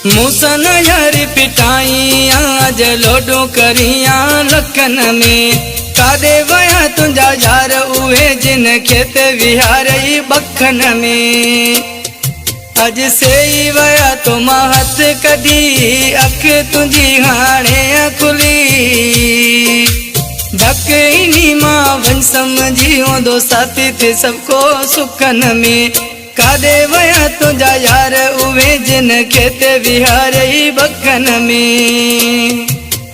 मूसन यारी पिटाई आज लोडू करिया लखन में। कादे वया तुझा यार उहे जिन खेत विहारई बखन में। अज से ही वया तो महत कदी अख तुझी हाणे खुली। धकनी मां वन समझी दो साथी थे सबको सुखन में। कादे वया तुझा यार उवे जिन खेत विहारई बखन में।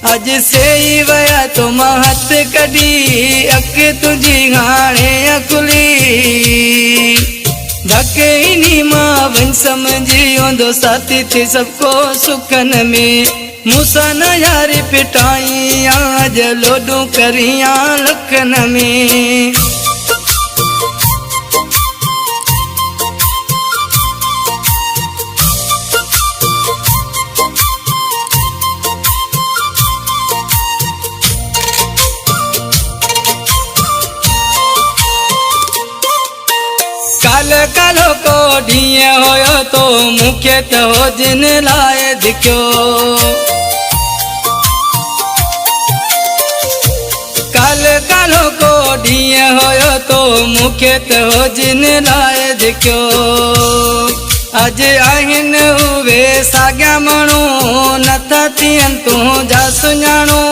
अज से ही वया तो महत कदी अख तुझी हाणे खुली। धकनी मां वन समझी दो साथी थे सबको सुखन में। मूसन यारी पिटाई आज लोडू करिया लखन में। काल कालो को ढीए होयो तो मुख्य हो जिन लाए दिखो। काल कालो को ढीए होयो तो मुख्य हो जिन लाए दिखो। अज आहिन हुए साग्या मणो नथा थियन तू जा सुञाणो।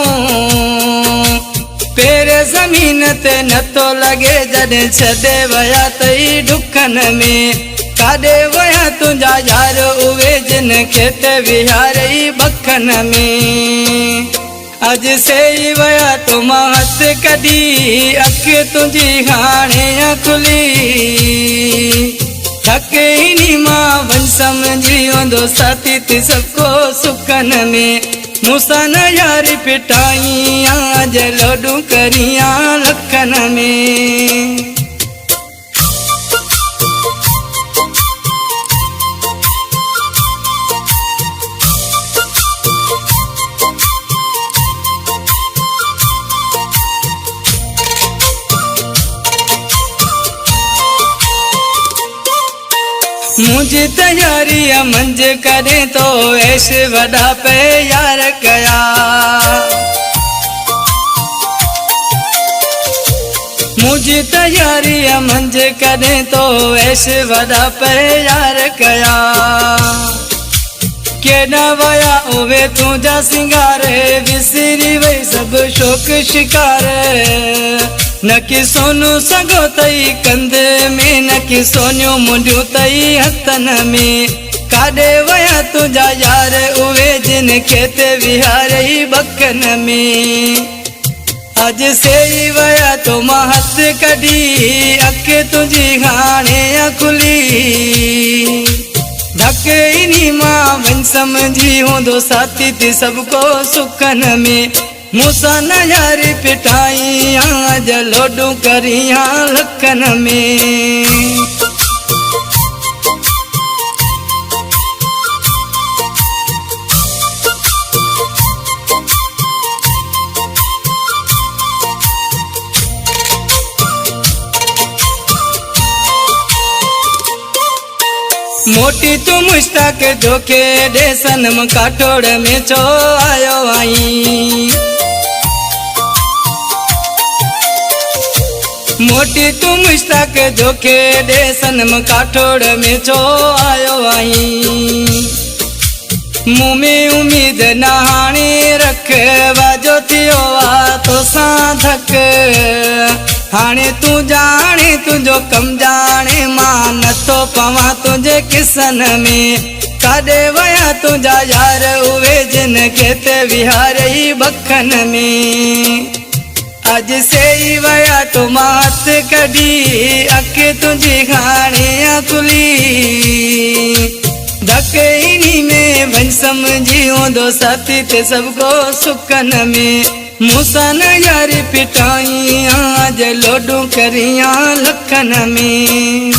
पेरे जमीन ते नथो लगे जॾे छॾे वया तई दुखन में। काॾे वया तुझा यार उवे जिन खेत विहारई बखन में। अज से ही वया तो महत कदी अख तुझी हाणे खुली। धकनी मां वन समझी दो साथी थी सबको सुखन में। मूसन यारी पिटाई आज लोडू करिया लखन में। मुझे तैयारी मंज करे तो ऐश वड़ा पे यार कया। मुझे तैयारी मंज करे तो ऐश वड़ा पे यार कया। केना वया उवे तुझा सिंगार विसरी वही सब शोक शिकार। न कि सोनू सगो तई कंध में न कि सोनियो मुंडियो तई हथन में। काॾे वया तुझा यार उवे जिन खेत विहारई बखन में। अज से ही वया तो महत कदी अख तुझी हाणे खुली। धकनी मां वन समझी दो साथी थी सबको सुखन में। मूसन यारी पिटाई आज लोडू करिया लखन में। मोटी तू मुश्ताक जोखे दे सनम काठोड़ में छो आयो आई। मोटी तू मुश्ताक जोखे दे सनम काठोड़ में छो आयो आई। मुँह में उम्मीद न हाणे रख वाजो थियो आ तो साधक। हाणे तू जाने तुझो कम जाने मां नथो पवा तुझे किसन में। काॾे वया तुझा यार उवे जिन खेत विहारई बखन में। अज से ही वया तो महत कदी अख तुझी हाणे खुली। धकनी में वन समझी दो साथी थे सबको सुखन में। मूसन यारी पिटाई आज लोडू करिया लखन में।